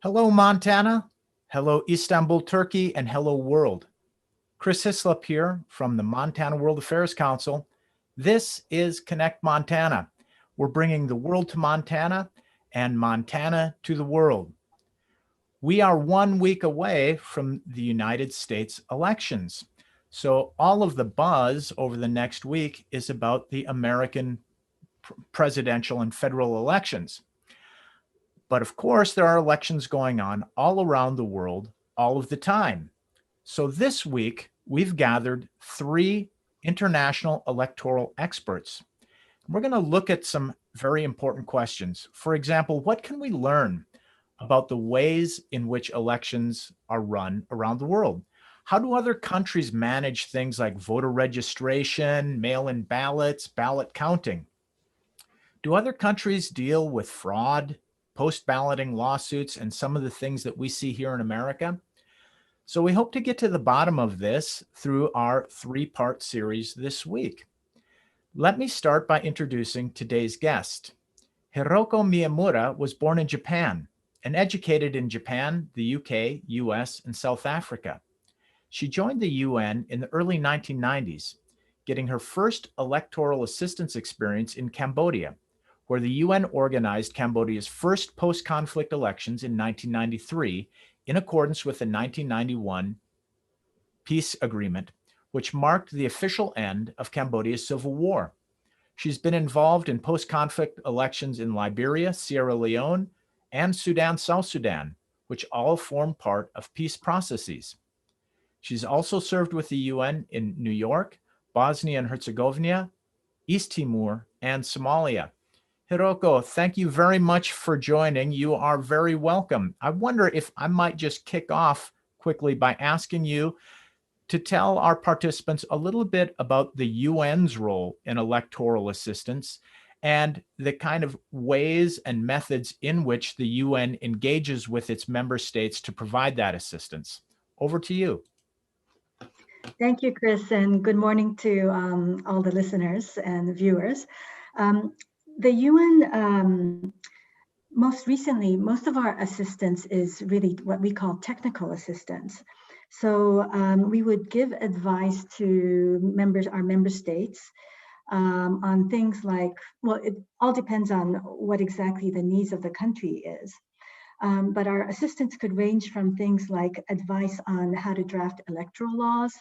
Hello, Montana. Hello, Istanbul, Turkey, and hello, world. Chris Hislop here from the Montana World Affairs Council. This is Connect Montana. We're bringing the world to Montana and Montana to the world. We are 1 week away from the United States elections. So all of the buzz over the next week is about the American presidential and federal elections. But of course, there are elections going on all around the world all of the time. So this week, we've gathered 3 international electoral experts. We're going to look at some very important questions. For example, what can we learn about the ways in which elections are run around the world? How do other countries manage things like voter registration, mail-in ballots, ballot counting? Do other countries deal with fraud, post-balloting lawsuits, and some of the things that we see here in America? So we hope to get to the bottom of this through our 3-part series this week. Let me start by introducing today's guest. Hiroko Miyamura was born in Japan and educated in Japan, the UK, US, and South Africa. She joined the UN in the early 1990s, getting her first electoral assistance experience in Cambodia, where the UN organized Cambodia's first post-conflict elections in 1993 in accordance with the 1991 peace agreement, which marked the official end of Cambodia's civil war. She's been involved in post-conflict elections in Liberia, Sierra Leone, and Sudan, South Sudan, which all form part of peace processes. She's also served with the UN in New York, Bosnia and Herzegovina, East Timor, and Somalia. Hiroko, thank you very much for joining. You are very welcome. I wonder if I might just kick off quickly by asking you to tell our participants a little bit about the UN's role in electoral assistance and the kind of ways and methods in which the UN engages with its member states to provide that assistance. Over to you. Thank you, Chris, and good morning to all the listeners and viewers. The UN, most recently, most of our assistance is really what we call technical assistance. So we would give advice to our member states on things like, well, it all depends on what exactly the needs of the country is. But our assistance could range from things like advice on how to draft electoral laws,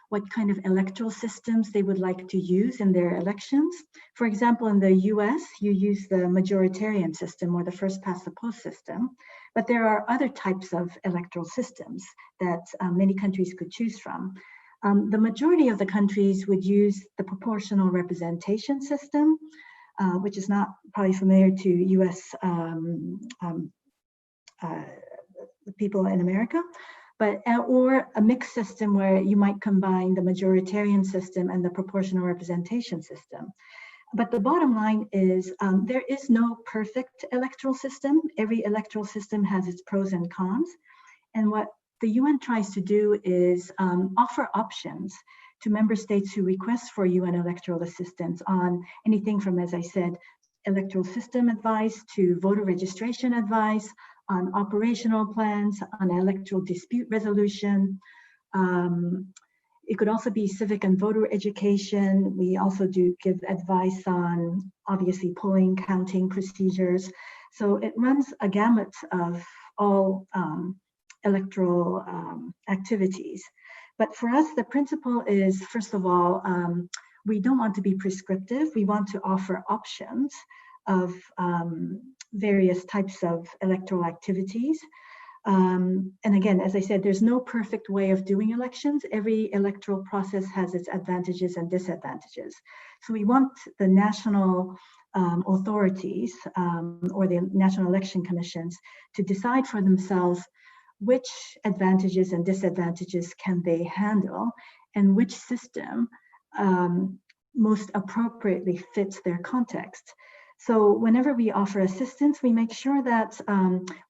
what kind of electoral systems they would like to use in their elections. For example, in the US, you use the majoritarian system or the first past the post system, but there are other types of electoral systems that many countries could choose from. The majority of the countries would use the proportional representation system, which is not probably familiar to US people in America, but or a mixed system where you might combine the majoritarian system and the proportional representation system. But the bottom line is there is no perfect electoral system. Every electoral system has its pros and cons. And what the UN tries to do is offer options to member states who request for UN electoral assistance on anything from, as I said, electoral system advice to voter registration advice, on operational plans, on electoral dispute resolution. It could also be civic and voter education. We also do give advice on, obviously, polling, counting procedures. So it runs a gamut of all electoral activities. But for us, the principle is, first of all, we don't want to be prescriptive. We want to offer options of various types of electoral activities. And again, as I said, there's no perfect way of doing elections. Every electoral process has its advantages and disadvantages. So we want the national authorities or the national election commissions to decide for themselves which advantages and disadvantages can they handle and which system most appropriately fits their context. So whenever we offer assistance, we make sure that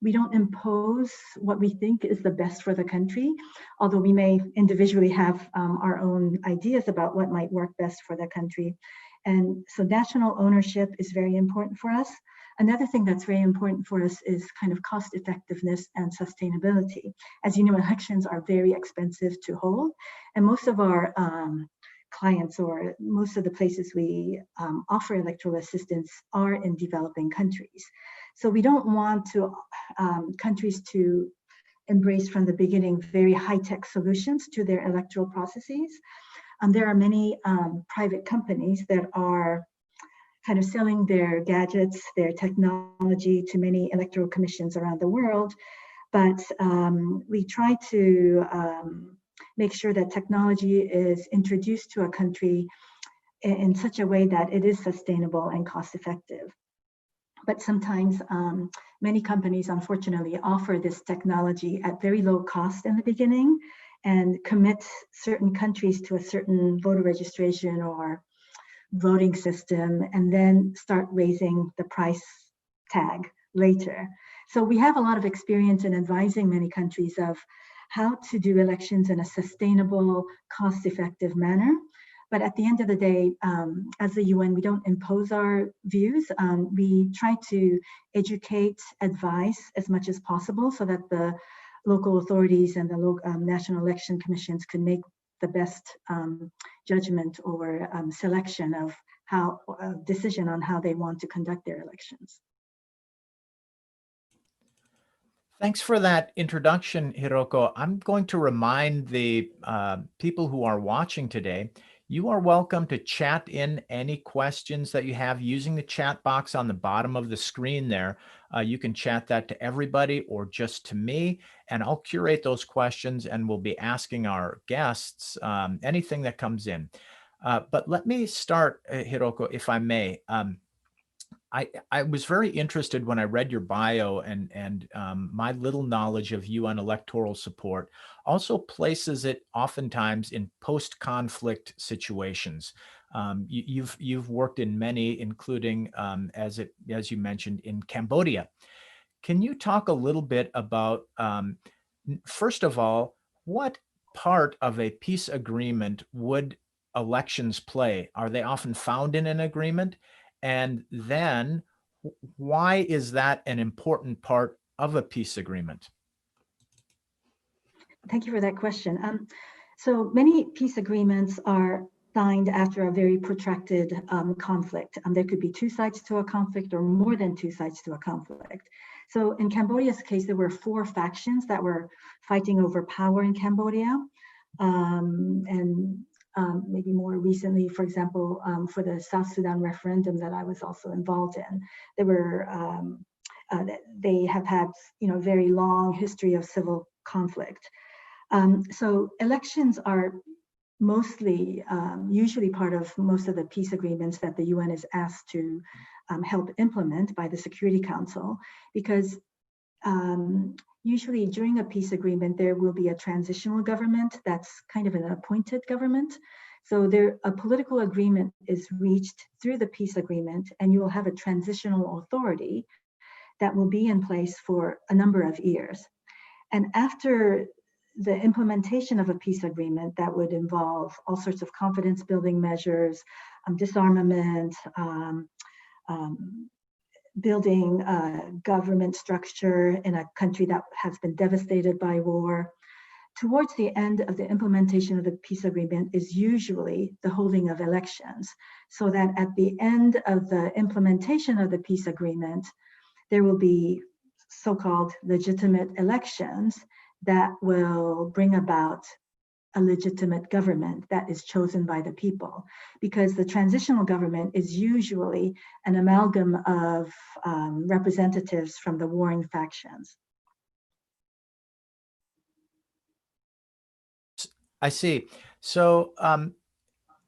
we don't impose what we think is the best for the country, although we may individually have our own ideas about what might work best for the country. And so national ownership is very important for us. Another thing that's very important for us is kind of cost effectiveness and sustainability. As you know, elections are very expensive to hold, and most of our clients, or most of the places we offer electoral assistance, are in developing countries. So we don't want to countries to embrace from the beginning very high-tech solutions to their electoral processes. There are many private companies that are kind of selling their gadgets, their technology to many electoral commissions around the world. But we try to make sure that technology is introduced to a country in such a way that it is sustainable and cost effective. But sometimes many companies, unfortunately, offer this technology at very low cost in the beginning and commit certain countries to a certain voter registration or voting system, and then start raising the price tag later. So we have a lot of experience in advising many countries of how to do elections in a sustainable, cost-effective manner. But at the end of the day, as the UN, we don't impose our views. We try to educate, advise as much as possible so that the local authorities and the national election commissions can make the best judgment or selection of how decision on how they want to conduct their elections. Thanks for that introduction, Hiroko. I'm going to remind the people who are watching today, you are welcome to chat in any questions that you have using the chat box on the bottom of the screen there. You can chat that to everybody or just to me, and I'll curate those questions and we'll be asking our guests anything that comes in. But let me start, Hiroko, if I may. I was very interested when I read your bio, and my little knowledge of UN electoral support also places it oftentimes in post-conflict situations. You've worked in many, including as you mentioned, in Cambodia. Can you talk a little bit about first of all, what part of a peace agreement would elections play? Are they often found in an agreement? And then why is that an important part of a peace agreement? Thank you for that question. So many peace agreements are signed after a very protracted conflict. There could be two sides to a conflict or more than two sides to a conflict. So in Cambodia's case, there were 4 factions that were fighting over power in Cambodia. Maybe more recently, for example, for the South Sudan referendum that I was also involved in, there were they have had very long history of civil conflict. So elections are mostly, usually part of most of the peace agreements that the UN is asked to help implement by the Security Council, because usually during a peace agreement, there will be a transitional government that's kind of an appointed government. So a political agreement is reached through the peace agreement, and you will have a transitional authority that will be in place for a number of years. And after the implementation of a peace agreement, that would involve all sorts of confidence building measures, disarmament, building a government structure in a country that has been devastated by war. Towards the end of the implementation of the peace agreement is usually the holding of elections, so that at the end of the implementation of the peace agreement, there will be so-called legitimate elections that will bring about a legitimate government that is chosen by the people, because the transitional government is usually an amalgam of representatives from the warring factions. I see. So,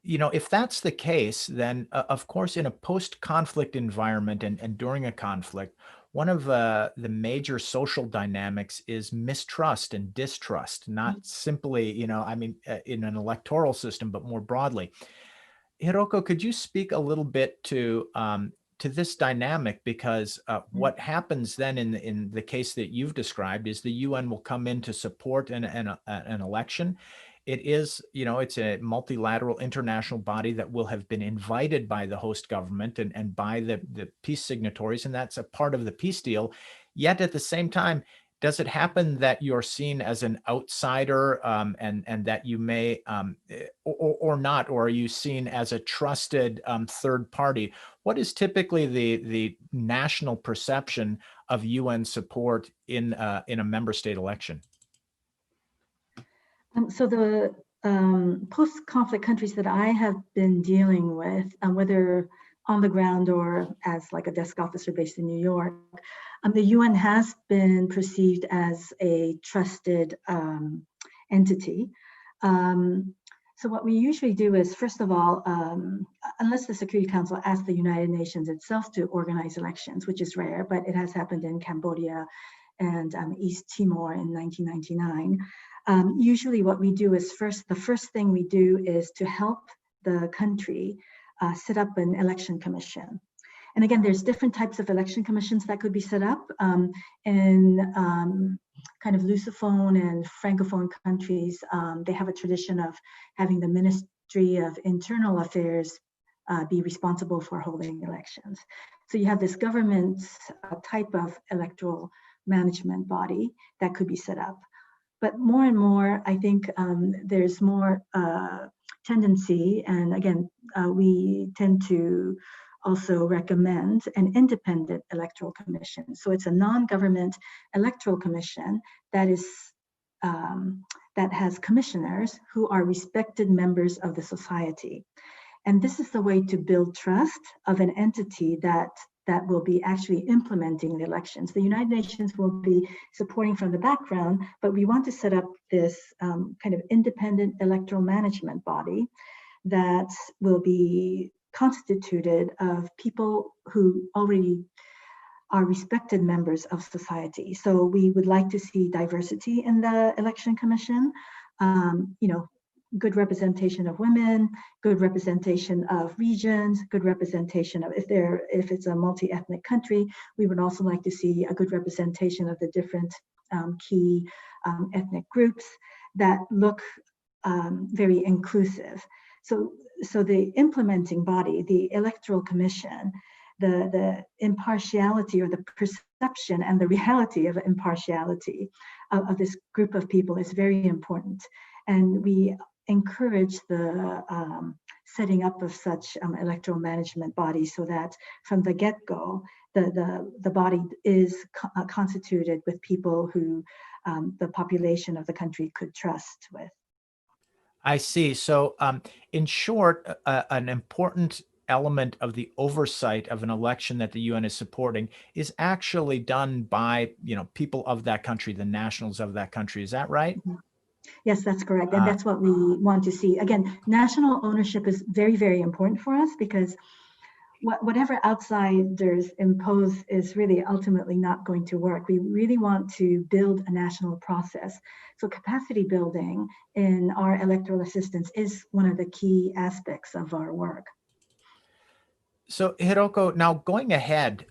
if that's the case, then of course, in a post-conflict environment and during a conflict, one of the major social dynamics is mistrust and distrust, not simply, in an electoral system, but more broadly. Hiroko, could you speak a little bit to this dynamic? Because what happens then in the case that you've described is the UN will come in to support an election. it is, it's a multilateral international body that will have been invited by the host government and by the peace signatories, and that's a part of the peace deal. Yet at the same time, does it happen that you're seen as an outsider, and that you may, or not, or are you seen as a trusted third party? What is typically the national perception of UN support in a member state election? So the post-conflict countries that I have been dealing with, whether on the ground or as like a desk officer based in New York, the UN has been perceived as a trusted entity. So what we usually do is, first of all, unless the Security Council asks the United Nations itself to organize elections, which is rare, but it has happened in Cambodia and East Timor in 1999. Usually what we do is the first thing we do is to help the country set up an election commission. And again, there's different types of election commissions that could be set up in kind of Lusophone and Francophone countries. They have a tradition of having the Ministry of Internal Affairs be responsible for holding elections. So you have this government type of electoral management body that could be set up. But more and more, I think there's more tendency, and again, we tend to also recommend an independent electoral commission. So it's a non-government electoral commission that is that has commissioners who are respected members of the society. And this is the way to build trust of an entity that will be actually implementing the elections. The United Nations will be supporting from the background, but we want to set up this kind of independent electoral management body that will be constituted of people who already are respected members of society. So we would like to see diversity in the election commission, good representation of women, good representation of regions, good representation of, if it's a multi-ethnic country, we would also like to see a good representation of the different key ethnic groups that look very inclusive. So the implementing body, the electoral commission, the impartiality or the perception and the reality of impartiality of this group of people is very important. And we encourage the setting up of such electoral management bodies so that from the get-go, the body is constituted with people who the population of the country could trust with. I see. So in short, an important element of the oversight of an election that the UN is supporting is actually done by, people of that country, the nationals of that country. Is that right? Mm-hmm. Yes, that's correct. And that's what we want to see. Again, national ownership is very, very important for us because whatever outsiders impose is really ultimately not going to work. We really want to build a national process. So capacity building in our electoral assistance is one of the key aspects of our work. So Hiroko, now going ahead,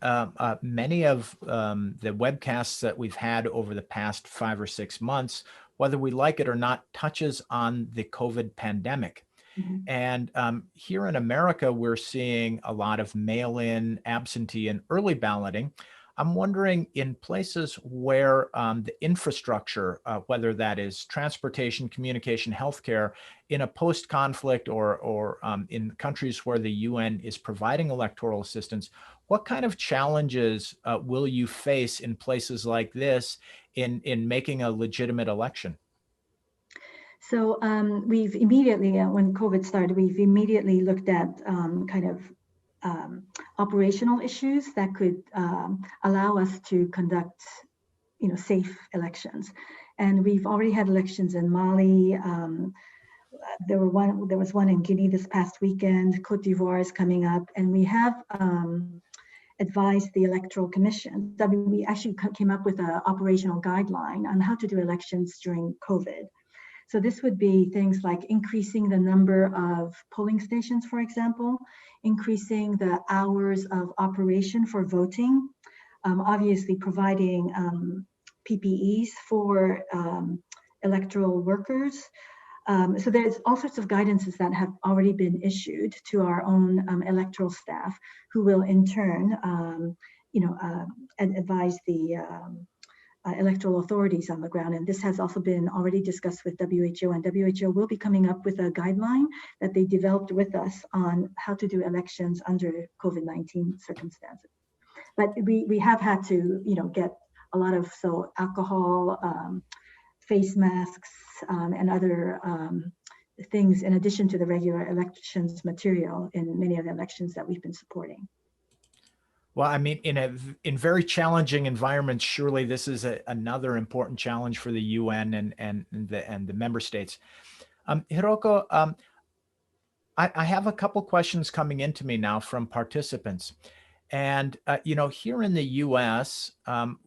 many of the webcasts that we've had over the past 5 or 6 months, whether we like it or not, touches on the COVID pandemic. Mm-hmm. And here in America, we're seeing a lot of mail-in, absentee, and early balloting. I'm wondering, in places where the infrastructure, whether that is transportation, communication, healthcare, in a post-conflict or in countries where the UN is providing electoral assistance, what kind of challenges will you face in places like this in making a legitimate election? So we've immediately, when COVID started, we've immediately looked at kind of operational issues that could allow us to conduct, safe elections. And we've already had elections in Mali. There was one in Guinea this past weekend. Cote d'Ivoire is coming up, and we have advised the Electoral Commission. We actually came up with an operational guideline on how to do elections during COVID. So this would be things like increasing the number of polling stations, for example, increasing the hours of operation for voting, obviously providing PPEs for electoral workers, So there's all sorts of guidances that have already been issued to our own electoral staff, who will in turn, advise the electoral authorities on the ground. And this has also been already discussed with WHO, and WHO will be coming up with a guideline that they developed with us on how to do elections under COVID-19 circumstances. But we have had to, get a lot of alcohol, face masks, and other things in addition to the regular elections material in many of the elections that we've been supporting. Well, I mean, in very challenging environments, surely this is another important challenge for the UN and the member states. Hiroko, I have a couple questions coming into me now from participants. And, here in the US,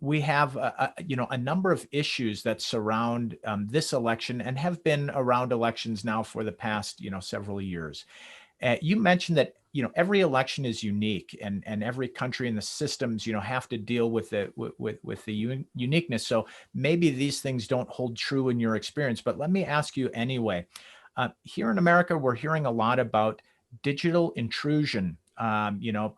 we have, a number of issues that surround this election and have been around elections now for the past, several years. You mentioned that, every election is unique, and every country and the systems, have to deal with the uniqueness. So maybe these things don't hold true in your experience, but let me ask you anyway. Here in America, we're hearing a lot about digital intrusion.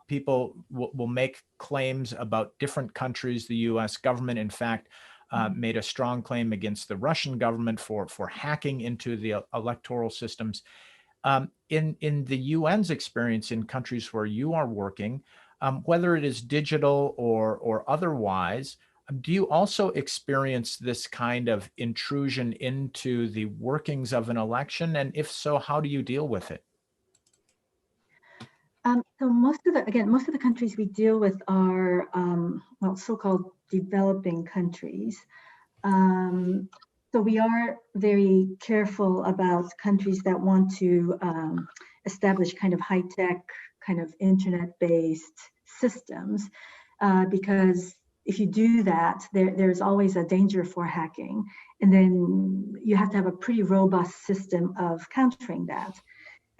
People will make claims about different countries. The U.S. government, in fact, made a strong claim against the Russian government for hacking into the electoral systems. In the UN's experience in countries where you are working, whether it is digital or otherwise, do you also experience this kind of intrusion into the workings of an election? And if so, how do you deal with it? So most of the countries we deal with are, so-called developing countries. So we are very careful about countries that want to establish kind of high-tech, kind of internet-based systems, because if you do that, there's always a danger for hacking. And then you have to have a pretty robust system of countering that.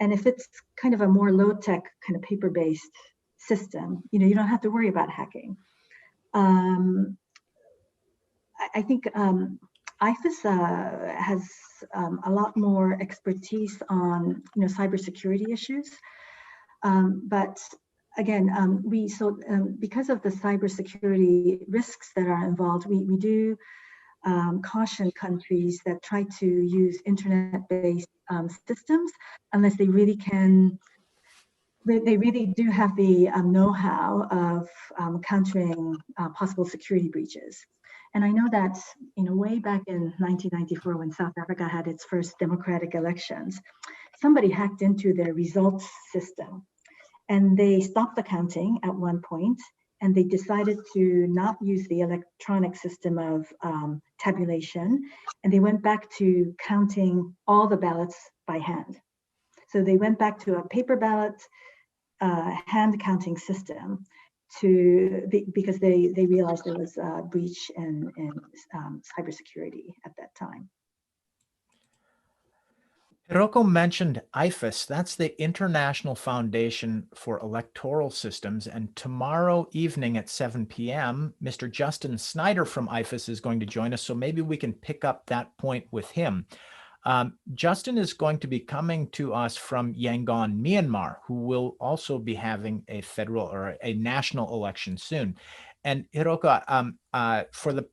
And if it's kind of a more low-tech, kind of paper-based system, you don't have to worry about hacking. I think IFAS has a lot more expertise on cybersecurity issues, but again, because of the cybersecurity risks that are involved, we do caution countries that try to use internet-based systems unless they really can. They really do have the know-how of countering possible security breaches. And I know that, way back in 1994, when South Africa had its first democratic elections, somebody hacked into their results system, and they stopped the counting at one point, and they decided to not use the electronic system of tabulation, and they went back to counting all the ballots by hand. So they went back to a paper ballot hand counting system because they realized there was a breach in cybersecurity at that time. Hiroko mentioned IFAS. That's the International Foundation for Electoral Systems. And tomorrow evening at 7 p.m., Mr. Justin Snyder from IFAS is going to join us. So maybe we can pick up that point with him. Justin is going to be coming to us from Yangon, Myanmar, who will also be having a federal or a national election soon. And Hiroko, for the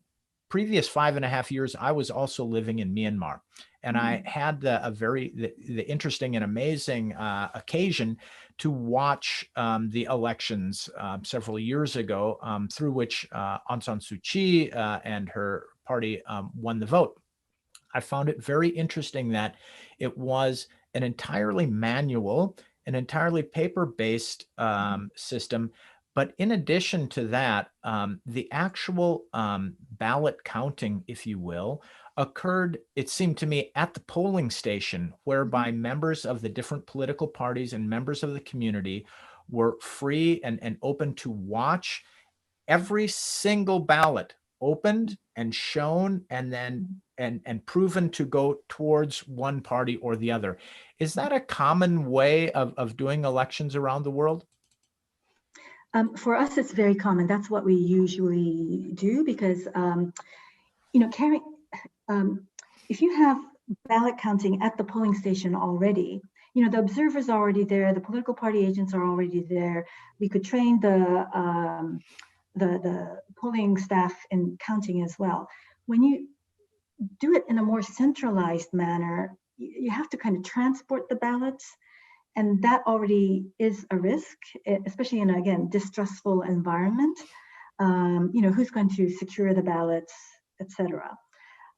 previous 5.5 years, I was also living in Myanmar, and I had the interesting and amazing occasion to watch the elections several years ago, through which Aung San Suu Kyi and her party won the vote. I found it very interesting that it was an entirely manual, an entirely paper-based system. But in addition to that, the actual ballot counting, if you will, occurred, it seemed to me, at the polling station, whereby members of the different political parties and members of the community were free and open to watch every single ballot opened and shown and then and proven to go towards one party or the other. Is that a common way of doing elections around the world? For us, it's very common. That's what we usually do because, if you have ballot counting at the polling station already. You know, the observers are already there, the political party agents are already there. We could train the polling staff in counting as well. When you do it in a more centralized manner, you have to kind of transport the ballots, and that already is a risk, especially in, again, distrustful environment. You know, who's going to secure the ballots, etc.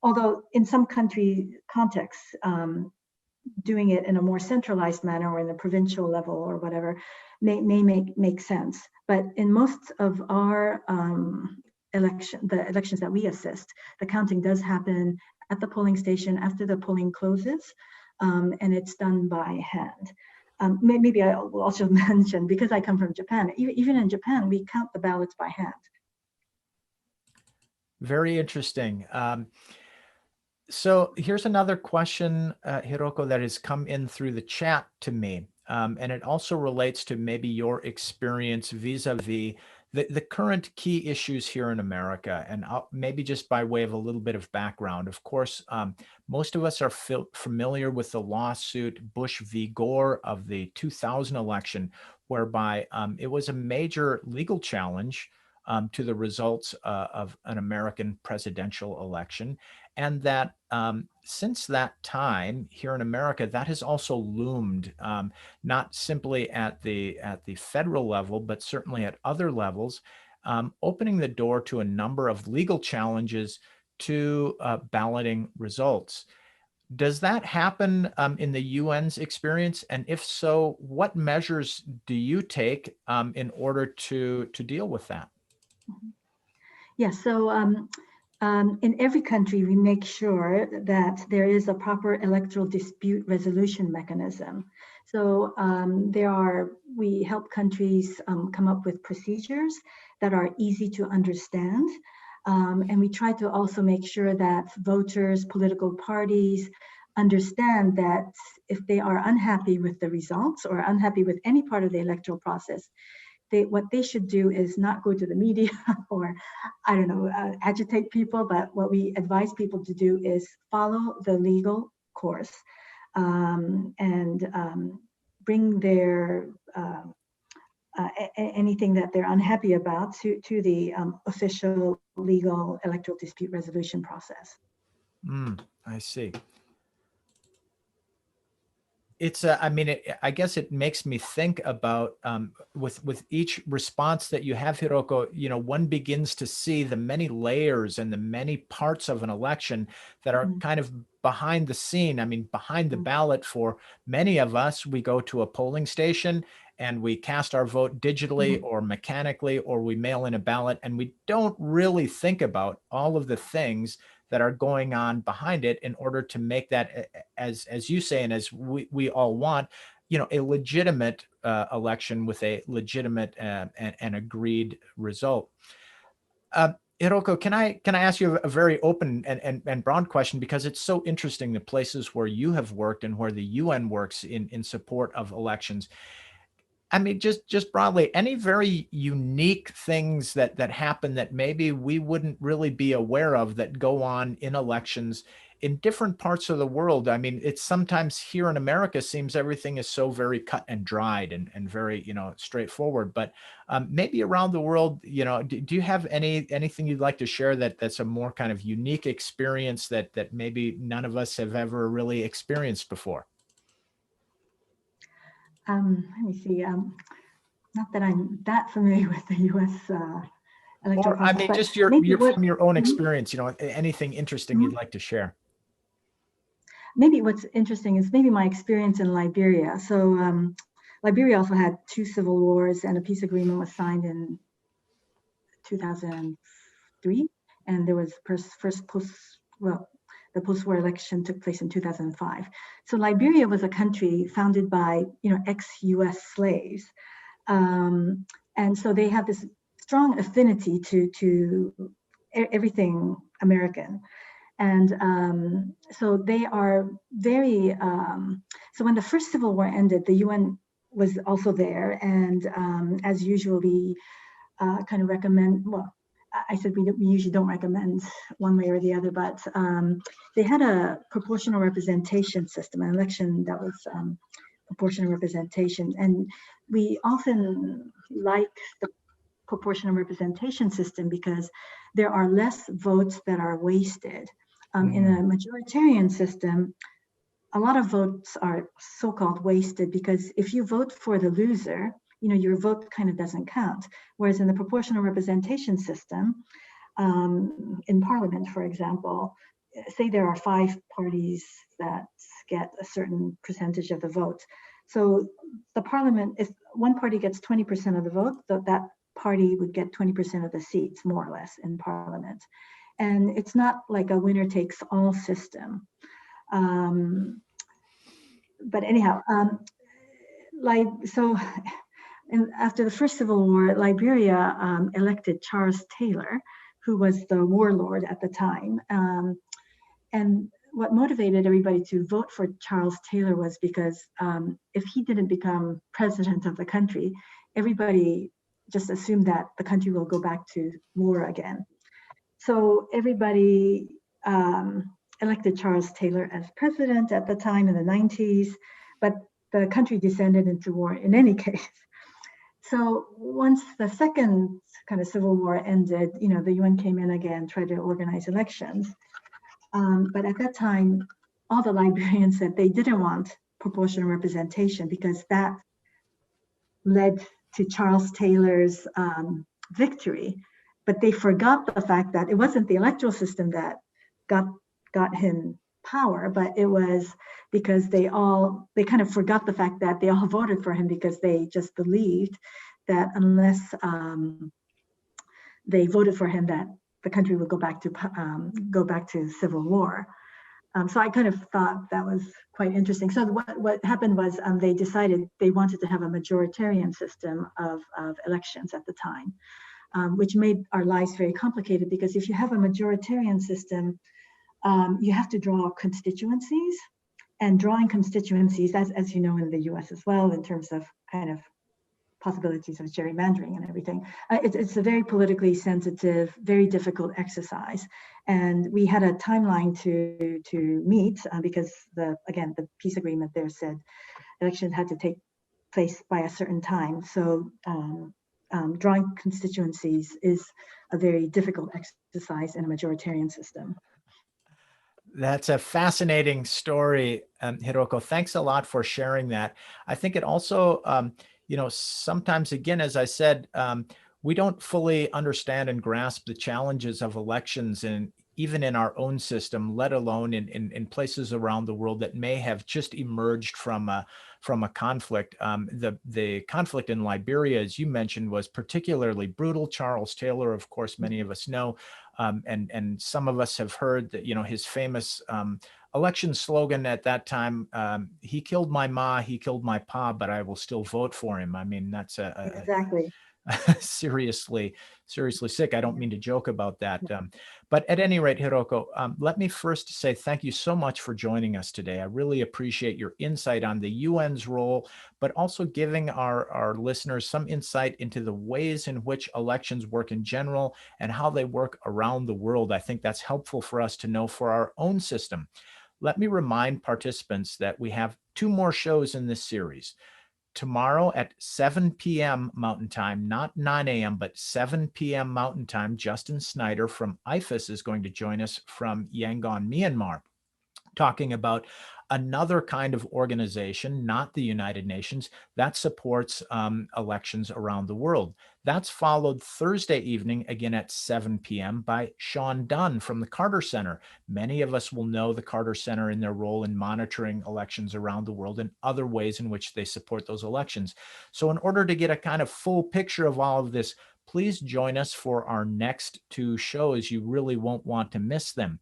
Although in some country contexts, doing it in a more centralized manner or in the provincial level or whatever may make sense. But in most of our the elections that we assist, the counting does happen at the polling station after the polling closes, and it's done by hand. Maybe I will also mention, because I come from Japan, even in Japan, we count the ballots by hand. Very interesting. So here's another question, Hiroko, that has come in through the chat to me. And it also relates to maybe your experience vis-a-vis the current key issues here in America. And maybe just by way of a little bit of background, of course, most of us are familiar with the lawsuit Bush v. Gore of the 2000 election, whereby it was a major legal challenge to the results of an American presidential election. And that since that time here in America, that has also loomed, not simply at the federal level, but certainly at other levels, opening the door to a number of legal challenges to balloting results. Does that happen in the UN's experience? And if so, what measures do you take in order to deal with that? Yeah, so in every country, we make sure that there is a proper electoral dispute resolution mechanism. So we help countries come up with procedures that are easy to understand. And we try to also make sure that voters, political parties understand that if they are unhappy with the results or unhappy with any part of the electoral process, what they should do is not go to the media or, I don't know, agitate people, but what we advise people to do is follow the legal course and bring their anything that they're unhappy about to the official legal electoral dispute resolution process. I see. It's I mean, I guess it makes me think about with each response that you have, Hiroko, you know, one begins to see the many layers and the many parts of an election that are kind of behind the scene. I mean, behind the ballot. For many of us, we go to a polling station and we cast our vote digitally or mechanically, or we mail in a ballot, and we don't really think about all of the things that are going on behind it in order to make that, as you say, and as we all want, you know, a legitimate election with a legitimate and agreed result. Hiroko, can I ask you a very open and broad question, because it's so interesting, the places where you have worked and where the UN works in support of elections. I mean, just broadly, any very unique things that happen that maybe we wouldn't really be aware of that go on in elections in different parts of the world? I mean, it's sometimes here in America seems everything is so very cut and dried and very, you know, straightforward. But maybe around the world, you know, do you have anything you'd like to share that's a more kind of unique experience that maybe none of us have ever really experienced before? Let me see. Not that I'm that familiar with the U.S. electoral Or I process, mean, but just maybe from your own experience, you know, anything interesting you'd like to share. Maybe what's interesting is maybe my experience in Liberia. So Liberia also had 2 civil wars, and a peace agreement was signed in 2003, and there was the post-war election took place in 2005. So Liberia was a country founded by, you know, ex-US slaves. And so they have this strong affinity to everything American. And so they are very, so when the first Civil War ended, the UN was also there. And as usual, we kind of recommend, well, I said we usually don't recommend one way or the other, but they had a proportional representation system, an election that was proportional representation. And we often like the proportional representation system because there are less votes that are wasted. In a majoritarian system, a lot of votes are so-called wasted because if you vote for the loser, your vote kind of doesn't count. Whereas in the proportional representation system, in Parliament, for example, say there are 5 parties that get a certain percentage of the vote. So the Parliament, if one party gets 20% of the vote, that party would get 20% of the seats, more or less, in Parliament. And it's not like a winner takes all system. But anyhow, and after the first Civil War, Liberia elected Charles Taylor, who was the warlord at the time. And what motivated everybody to vote for Charles Taylor was because if he didn't become president of the country, everybody just assumed that the country will go back to war again. So everybody elected Charles Taylor as president at the time in the 90s, but the country descended into war in any case. So once the second kind of civil war ended, the UN came in again, tried to organize elections. But at that time, all the Liberians said they didn't want proportional representation because that led to Charles Taylor's victory. But they forgot the fact that it wasn't the electoral system that got him power, but it was because they kind of forgot the fact that they all voted for him because they just believed that unless they voted for him, that the country would go back to civil war. So I kind of thought that was quite interesting. So what happened was they decided they wanted to have a majoritarian system of elections at the time, which made our lives very complicated because if you have a majoritarian system, you have to draw constituencies, and drawing constituencies, as you know in the US as well, in terms of kind of possibilities of gerrymandering and everything. It's a very politically sensitive, very difficult exercise. And we had a timeline to meet because the peace agreement there said elections had to take place by a certain time. So drawing constituencies is a very difficult exercise in a majoritarian system. That's a fascinating story, Hiroko. Thanks a lot for sharing that. I think it also, sometimes, again, as I said, we don't fully understand and grasp the challenges of elections, and even in our own system, let alone in places around the world that may have just emerged from a conflict. The conflict in Liberia, as you mentioned, was particularly brutal. Charles Taylor, of course, many of us know, and some of us have heard that, his famous election slogan at that time, he killed my ma, he killed my pa, but I will still vote for him. I mean, that's exactly. seriously sick. I don't mean to joke about that. But at any rate, Hiroko, let me first say thank you so much for joining us today. I really appreciate your insight on the UN's role, but also giving our listeners some insight into the ways in which elections work in general and how they work around the world. I think that's helpful for us to know for our own system. Let me remind participants that we have 2 more shows in this series. Tomorrow at 7 p.m. Mountain Time, not 9 a.m., but 7 p.m. Mountain Time, Justin Snyder from IFES is going to join us from Yangon, Myanmar, talking about another kind of organization, not the United Nations, that supports elections around the world. That's followed Thursday evening, again at 7 p.m. by Sean Dunn from the Carter Center. Many of us will know the Carter Center in their role in monitoring elections around the world and other ways in which they support those elections. So in order to get a kind of full picture of all of this, please join us for our next 2 shows. You really won't want to miss them.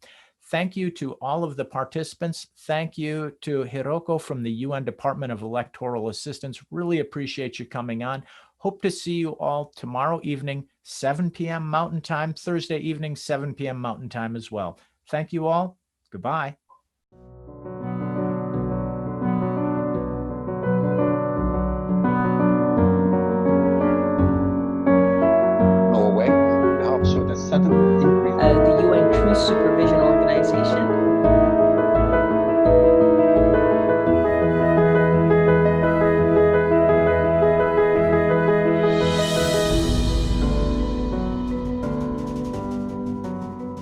Thank you to all of the participants. Thank you to Hiroko from the UN Department of Electoral Assistance. Really appreciate you coming on. Hope to see you all tomorrow evening, 7 p.m. Mountain Time, Thursday evening, 7 p.m. Mountain Time as well. Thank you all. Goodbye.